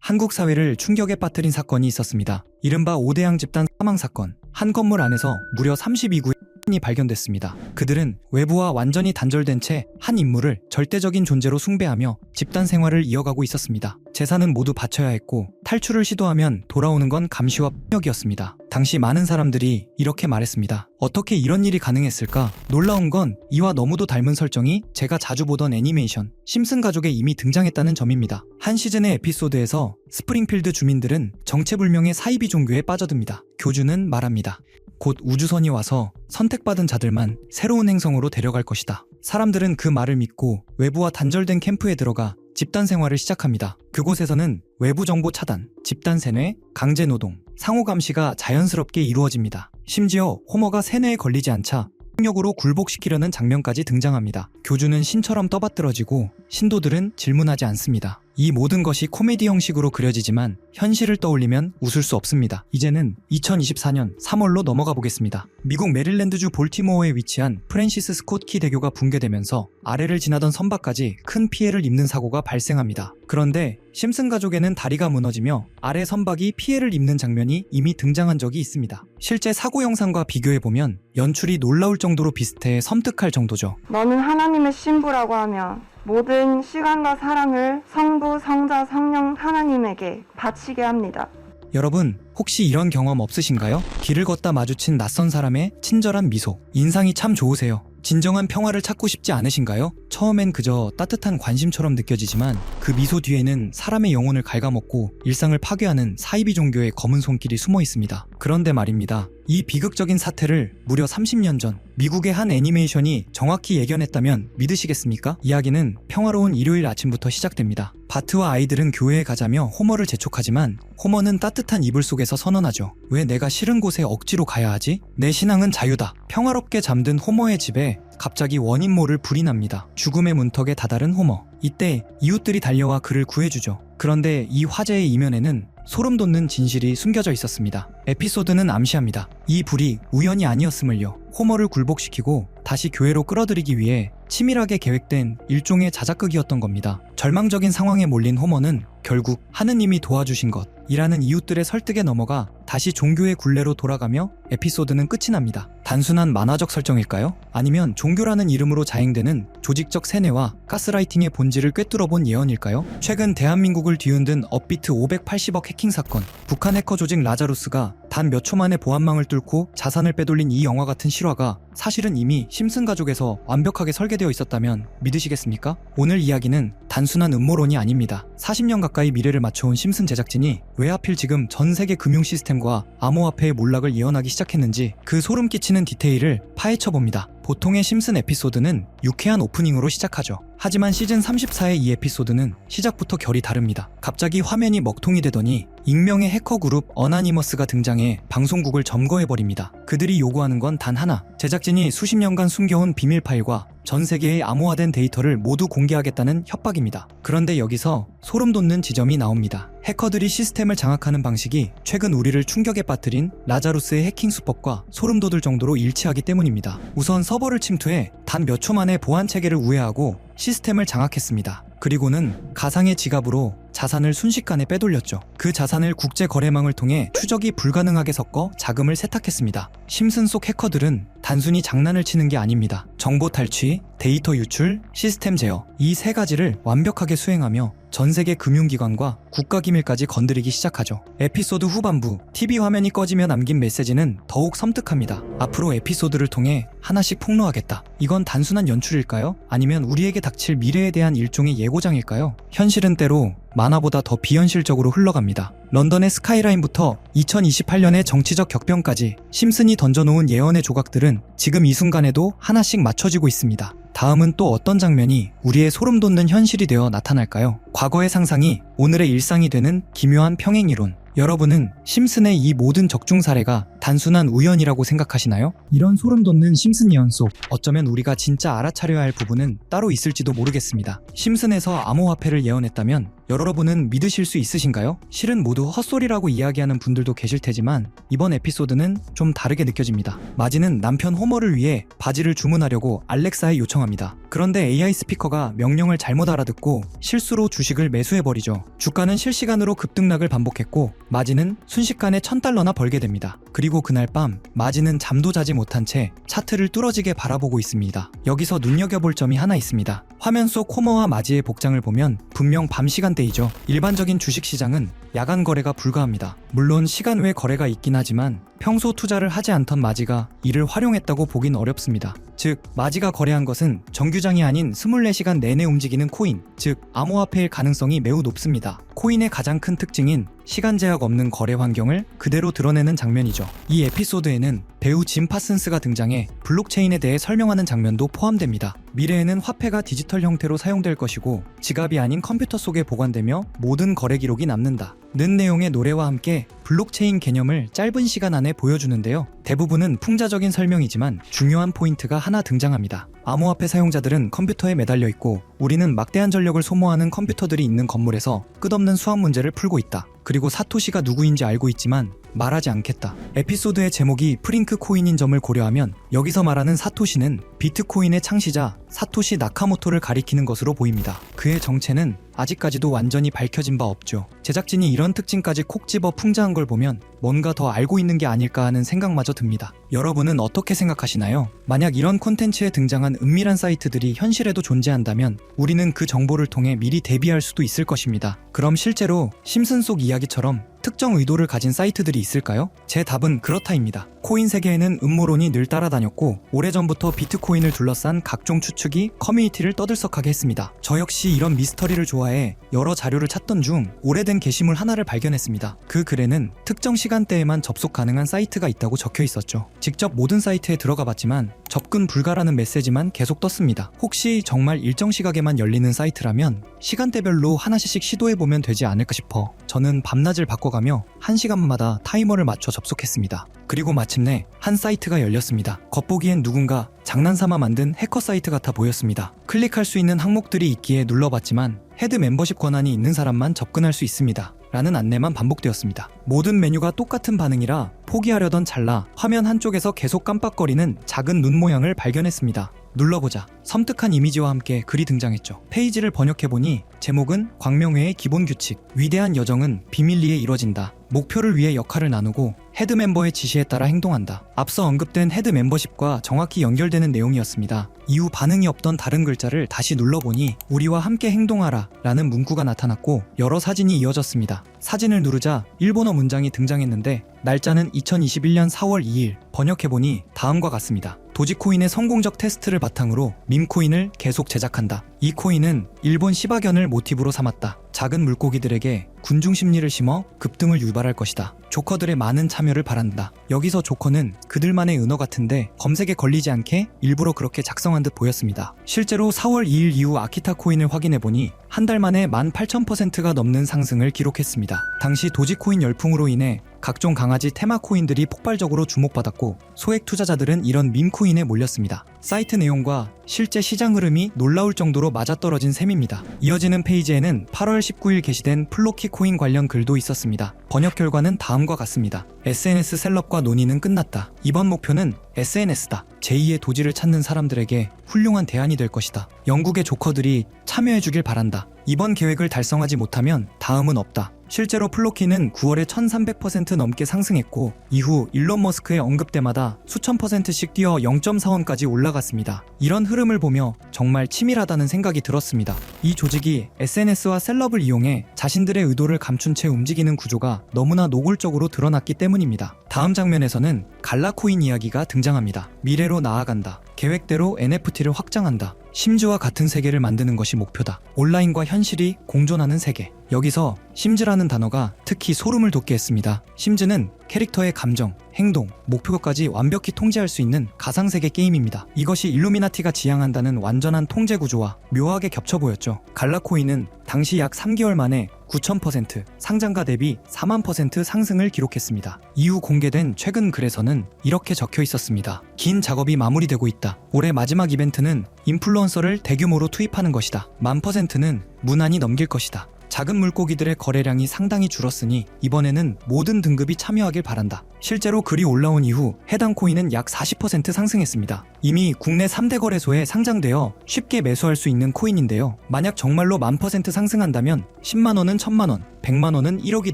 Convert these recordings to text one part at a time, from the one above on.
한국 사회를 충격에 빠뜨린 사건이 있었습니다. 이른바 오대양 집단 사망 사건. 한 건물 안에서 무려 32구의 이 발견됐습니다. 그들은 외부와 완전히 단절된 채 한 인물을 절대적인 존재로 숭배하며 집단 생활을 이어가고 있었습니다. 재산은 모두 바쳐야 했고 탈출을 시도하면 돌아오는 건 감시와 폭력이었습니다. 당시 많은 사람들이 이렇게 말했습니다. 어떻게 이런 일이 가능했을까? 놀라운 건 이와 너무도 닮은 설정이 제가 자주 보던 애니메이션 심슨 가족에 이미 등장했다는 점입니다. 한 시즌의 에피소드에서 스프링필드 주민들은 정체불명의 사이비 종교에 빠져듭니다. 교주는 말합니다. 곧 우주선이 와서 선택받은 자들만 새로운 행성으로 데려갈 것이다. 사람들은 그 말을 믿고 외부와 단절된 캠프에 들어가 집단 생활을 시작합니다. 그곳에서는 외부 정보 차단, 집단 세뇌, 강제 노동, 상호 감시가 자연스럽게 이루어집니다. 심지어 호머가 세뇌에 걸리지 않자 폭력으로 굴복시키려는 장면까지 등장합니다. 교주는 신처럼 떠받들어지고 신도들은 질문하지 않습니다. 이 모든 것이 코미디 형식으로 그려지지만 현실을 떠올리면 웃을 수 없습니다. 이제는 2024년 3월로 넘어가 보겠습니다. 미국 메릴랜드주 볼티모어에 위치한 프랜시스 스콧 키 대교가 붕괴되면서 아래를 지나던 선박까지 큰 피해를 입는 사고가 발생합니다. 그런데 심슨 가족에는 다리가 무너지며 아래 선박이 피해를 입는 장면이 이미 등장한 적이 있습니다. 실제 사고 영상과 비교해보면 연출이 놀라울 정도로 비슷해 섬뜩할 정도죠. 너는 하나님의 신부라고 하며 모든 시간과 사랑을 성부, 성자, 성령 하나님에게 바치게 합니다. 여러분, 혹시 이런 경험 없으신가요? 길을 걷다 마주친 낯선 사람의 친절한 미소, 인상이 참 좋으세요. 진정한 평화를 찾고 싶지 않으신가요? 처음엔 그저 따뜻한 관심처럼 느껴지지만 그 미소 뒤에는 사람의 영혼을 갉아먹고 일상을 파괴하는 사이비 종교의 검은 손길이 숨어 있습니다. 그런데 말입니다. 이 비극적인 사태를 무려 30년 전 미국의 한 애니메이션이 정확히 예견했다면 믿으시겠습니까? 이야기는 평화로운 일요일 아침부터 시작됩니다. 바트와 아이들은 교회에 가자며 호머를 재촉하지만 호머는 따뜻한 이불 속에서 선언하죠. 왜 내가 싫은 곳에 억지로 가야 하지? 내 신앙은 자유다. 평화롭게 잠든 호머의 집에 갑자기 원인 모를 불이 납니다. 죽음의 문턱에 다다른 호머. 이때 이웃들이 달려와 그를 구해주죠. 그런데 이 화재의 이면에는 소름 돋는 진실이 숨겨져 있었습니다. 에피소드는 암시합니다. 이 불이 우연이 아니었음을요. 호머를 굴복시키고 다시 교회로 끌어들이기 위해 치밀하게 계획된 일종의 자작극이었던 겁니다. 절망적인 상황에 몰린 호머는 결국 하느님이 도와주신 것이라는 이웃들의 설득에 넘어가 다시 종교의 굴레로 돌아가며 에피소드는 끝이 납니다. 단순한 만화적 설정일까요? 아니면 종교라는 이름으로 자행되는 조직적 세뇌와 가스라이팅의 본질을 꿰뚫어본 예언일까요? 최근 대한민국을 뒤흔든 업비트 580억 해킹 사건, 북한 해커 조직 라자루스가 단 몇 초 만에 보안망을 뚫고 자산을 빼돌린 이 영화 같은 실화가 사실은 이미 심슨 가족에서 완벽하게 설계되어 있었다면 믿으시겠습니까? 오늘 이야기는 단순한 음모론이 아닙니다. 40년 가까이 미래를 맞춰온 심슨 제작진이 왜 하필 지금 전 세계 금융 시스템과 암호화폐의 몰락을 예언하기 시작했는지 그 소름 끼치는 디테일을 파헤쳐봅니다. 보통의 심슨 에피소드는 유쾌한 오프닝으로 시작하죠. 하지만 시즌 34의 이 에피소드는 시작부터 결이 다릅니다. 갑자기 화면이 먹통이 되더니 익명의 해커 그룹 어나니머스가 등장해 방송국을 점거해버립니다. 그들이 요구하는 건 단 하나. 제작진이 수십 년간 숨겨온 비밀 파일과 전 세계의 암호화된 데이터를 모두 공개하겠다는 협박입니다. 그런데 여기서 소름 돋는 지점이 나옵니다. 해커들이 시스템을 장악하는 방식이 최근 우리를 충격에 빠뜨린 라자루스의 해킹 수법과 소름 돋을 정도로 일치하기 때문입니다. 우선 서버를 침투해 단 몇 초 만에 보안 체계를 우회하고 시스템을 장악했습니다. 그리고는 가상의 지갑으로 자산을 순식간에 빼돌렸죠. 그 자산을 국제거래망을 통해 추적이 불가능하게 섞어 자금을 세탁했습니다. 심슨 속 해커들은 단순히 장난을 치는 게 아닙니다. 정보 탈취, 데이터 유출, 시스템 제어, 이 세 가지를 완벽하게 수행하며 전 세계 금융기관과 국가기밀까지 건드리기 시작하죠. 에피소드 후반부, TV 화면이 꺼지며 남긴 메시지는 더욱 섬뜩합니다. 앞으로 에피소드를 통해 하나씩 폭로하겠다. 이건 단순한 연출일까요? 아니면 우리에게 닥칠 미래에 대한 일종의 예고장일까요? 현실은 때로 만화보다 더 비현실적으로 흘러갑니다. 런던의 스카이라인부터 2028년의 정치적 격변까지 심슨이 던져놓은 예언의 조각들은 지금 이 순간에도 하나씩 맞춰지고 있습니다. 다음은 또 어떤 장면이 우리의 소름 돋는 현실이 되어 나타날까요? 과거의 상상이 오늘의 일상이 되는 기묘한 평행이론. 여러분은 심슨의 이 모든 적중 사례가 단순한 우연이라고 생각하시나요? 이런 소름 돋는 심슨 예언 속 어쩌면 우리가 진짜 알아차려야 할 부분은 따로 있을지도 모르겠습니다. 심슨에서 암호화폐를 예언했다면 여러분은 믿으실 수 있으신가요? 실은 모두 헛소리라고 이야기하는 분들도 계실 테지만 이번 에피소드는 좀 다르게 느껴집니다. 마지는 남편 호머를 위해 바지를 주문하려고 알렉사에 요청합니다. 그런데 AI 스피커가 명령을 잘못 알아듣고 실수로 주식을 매수해버리죠. 주가는 실시간으로 급등락을 반복했고 마지는 순식간에 $1,000나 벌게 됩니다. 그리고 그날 밤 마지는 잠도 자지 못한 채 차트를 뚫어지게 바라보고 있습니다. 여기서 눈여겨볼 점이 하나 있습니다. 화면 속 호머와 마지의 복장을 보면 분명 밤 시간대이죠. 일반적인 주식시장은 야간 거래가 불가합니다. 물론 시간 외 거래가 있긴 하지만 평소 투자를 하지 않던 마지가 이를 활용했다고 보긴 어렵습니다. 즉, 마지가 거래한 것은 정규장이 아닌 24시간 내내 움직이는 코인, 즉 암호화폐일 가능성이 매우 높습니다. 코인의 가장 큰 특징인 시간 제약 없는 거래 환경을 그대로 드러내는 장면이죠. 이 에피소드에는 배우 짐 파슨스가 등장해 블록체인에 대해 설명하는 장면도 포함됩니다. 미래에는 화폐가 디지털 형태로 사용될 것이고 지갑이 아닌 컴퓨터 속에 보관되며 모든 거래 기록이 남는다 는 내용의 노래와 함께 블록체인 개념을 짧은 시간 안에 보여주는데요. 대부분은 풍자적인 설명이지만 중요한 포인트가 하나 등장합니다. 암호화폐 사용자들은 컴퓨터에 매달려 있고 우리는 막대한 전력을 소모하는 컴퓨터들이 있는 건물에서 끝없는 수학 문제를 풀고 있다. 그리고 사토시가 누구인지 알고 있지만 말하지 않겠다. 에피소드의 제목이 프링크 코인인 점을 고려하면 여기서 말하는 사토시는 비트코인의 창시자 사토시 나카모토를 가리키는 것으로 보입니다. 그의 정체는 아직까지도 완전히 밝혀진 바 없죠. 제작진이 이런 특징까지 콕 집어 풍자한 걸 보면 뭔가 더 알고 있는 게 아닐까 하는 생각마저 듭니다. 여러분은 어떻게 생각하시나요? 만약 이런 콘텐츠에 등장한 은밀한 사이트들이 현실에도 존재한다면 우리는 그 정보를 통해 미리 대비할 수도 있을 것입니다. 그럼 실제로 심슨 속 이야기처럼 특정 의도를 가진 사이트들이 있을까요? 제 답은 그렇다입니다. 코인 세계에는 음모론이 늘 따라다녔고 오래전부터 비트코인을 둘러싼 각종 추측이 커뮤니티를 떠들썩하게 했습니다. 저 역시 이런 미스터리를 좋아해 여러 자료를 찾던 중 오래된 게시물 하나를 발견했습니다. 그 글에는 특정 시간대에만 접속 가능한 사이트가 있다고 적혀 있었죠. 직접 모든 사이트에 들어가 봤지만 접근 불가라는 메시지만 계속 떴습니다. 혹시 정말 일정 시각에만 열리는 사이트라면 시간대별로 하나씩 시도해보면 되지 않을까 싶어 저는 밤낮을 바꿔가며 1시간마다 타이머를 맞춰 접속했습니다. 그리고 마침내 한 사이트가 열렸습니다. 겉보기엔 누군가 장난삼아 만든 해커 사이트 같아 보였습니다. 클릭할 수 있는 항목들이 있기에 눌러봤지만 헤드 멤버십 권한이 있는 사람만 접근할 수 있습니다. 라는 안내만 반복되었습니다. 모든 메뉴가 똑같은 반응이라 포기하려던 찰나 화면 한쪽에서 계속 깜빡거리는 작은 눈 모양을 발견했습니다. 눌러보자 섬뜩한 이미지와 함께 글이 등장했죠. 페이지를 번역해보니 제목은 광명회의 기본 규칙, 위대한 여정은 비밀리에 이뤄진다. 목표를 위해 역할을 나누고 헤드 멤버의 지시에 따라 행동한다. 앞서 언급된 헤드 멤버십과 정확히 연결되는 내용이었습니다. 이후 반응이 없던 다른 글자를 다시 눌러보니 우리와 함께 행동하라 라는 문구가 나타났고 여러 사진이 이어졌습니다. 사진을 누르자 일본어 문장이 등장했는데 날짜는 2021년 4월 2일, 번역해보니 다음과 같습니다. 도지코인의 성공적 테스트를 바탕으로 밈코인을 계속 제작한다. 이 코인은 일본 시바견을 모티브로 삼았다. 작은 물고기들에게 군중 심리를 심어 급등을 유발할 것이다. 조커들의 많은 참여를 바란다. 여기서 조커는 그들만의 은어 같은데 검색에 걸리지 않게 일부러 그렇게 작성한 듯 보였습니다. 실제로 4월 2일 이후 아키타 코인을 확인해보니 한 달 만에 18,000%가 넘는 상승을 기록했습니다. 당시 도지코인 열풍으로 인해 각종 강아지 테마 코인들이 폭발적으로 주목받았고 소액 투자자들은 이런 밈코인에 몰렸습니다. 사이트 내용과 실제 시장 흐름이 놀라울 정도로 맞아떨어진 셈입니다. 이어지는 페이지에는 8월 19일 게시된 플로키 코인 관련 글도 있었습니다. 번역 결과는 다음과 같습니다. SNS 셀럽과 논의는 끝났다. 이번 목표는 SNS다. 제2의 도지를 찾는 사람들에게 훌륭한 대안이 될 것이다. 영국의 조커들이 참여해주길 바란다. 이번 계획을 달성하지 못하면 다음은 없다. 실제로 플로키는 9월에 1300% 넘게 상승했고 이후 일론 머스크의 언급 때마다 수천 %씩 뛰어 0.4원까지 올라갔습니다. 이런 흐름을 보며 정말 치밀하다는 생각이 들었습니다. 이 조직이 SNS와 셀럽을 이용해 자신들의 의도를 감춘 채 움직이는 구조가 너무나 노골적으로 드러났기 때문입니다. 다음 장면에서는 갈라코인 이야기가 등장합니다. 미래로 나아간다. 계획대로 NFT를 확장한다. 심즈와 같은 세계를 만드는 것이 목표다. 온라인과 현실이 공존하는 세계. 여기서 심즈라는 단어가 특히 소름을 돋게 했습니다. 심즈는 캐릭터의 감정, 행동, 목표까지 완벽히 통제할 수 있는 가상세계 게임입니다. 이것이 일루미나티가 지향한다는 완전한 통제 구조와 묘하게 겹쳐 보였죠. 갈라코인은 당시 약 3개월 만에 9,000%, 상장가 대비 4만% 상승을 기록했습니다. 이후 공개된 최근 글에서는 이렇게 적혀 있었습니다. 긴 작업이 마무리되고 있다. 올해 마지막 이벤트는 인플루언서를 대규모로 투입하는 것이다. 10,000%는 무난히 넘길 것이다. 작은 물고기들의 거래량이 상당히 줄었으니 이번에는 모든 등급이 참여하길 바란다. 실제로 글이 올라온 이후 해당 코인은 약 40% 상승했습니다. 이미 국내 3대 거래소에 상장되어 쉽게 매수할 수 있는 코인인데요. 만약 정말로 10,000% 상승한다면 10만원은 1,000만원, 100만원은 1억이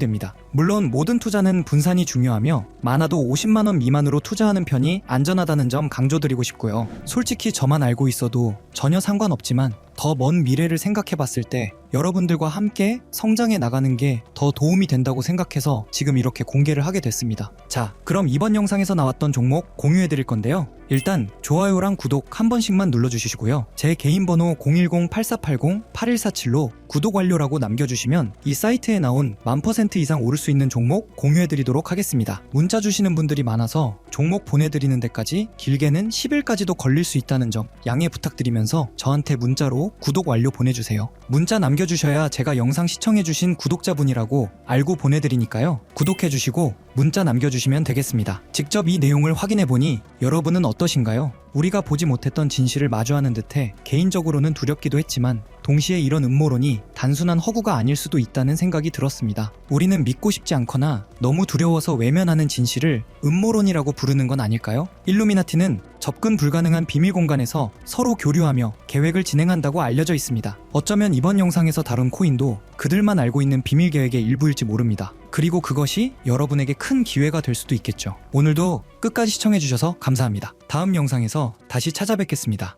됩니다. 물론 모든 투자는 분산이 중요하며 많아도 50만원 미만으로 투자하는 편이 안전하다는 점 강조드리고 싶고요. 솔직히 저만 알고 있어도 전혀 상관없지만 더 먼 미래를 생각해봤을 때 여러분들과 함께 성장해 나가는 게 더 도움이 된다고 생각해서 지금 이렇게 공개를 하게 됐습니다. 자, 그럼 이번 영상에서 나왔던 종목 공유해드릴 건데요. 일단 좋아요랑 구독 한 번씩만 눌러주시고요. 제 개인 번호 010-8480-8147로 구독 완료라고 남겨주시면 이 사이트에 나온 10,000% 이상 오를 수 있는 종목 공유해드리도록 하겠습니다. 문자 주시는 분들이 많아서 종목 보내드리는 데까지 길게는 10일까지도 걸릴 수 있다는 점 양해 부탁드리면서 저한테 문자로 구독 완료 보내주세요. 문자 남겨주셔야 제가 영상 시청해주신 구독자분이라고 알고 보내드리니까요. 구독해주시고 문자 남겨주시면 되겠습니다. 직접 이 내용을 확인해보니 여러분은 어떠신가요? 우리가 보지 못했던 진실을 마주하는 듯해 개인적으로는 두렵기도 했지만 동시에 이런 음모론이 단순한 허구가 아닐 수도 있다는 생각이 들었습니다. 우리는 믿고 싶지 않거나 너무 두려워서 외면하는 진실을 음모론이라고 부르는 건 아닐까요? 일루미나티는 접근 불가능한 비밀 공간에서 서로 교류하며 계획을 진행한다고 알려져 있습니다. 어쩌면 이번 영상에서 다룬 코인도 그들만 알고 있는 비밀 계획의 일부일지 모릅니다. 그리고 그것이 여러분에게 큰 기회가 될 수도 있겠죠. 오늘도 끝까지 시청해주셔서 감사합니다. 다음 영상에서 다시 찾아뵙겠습니다.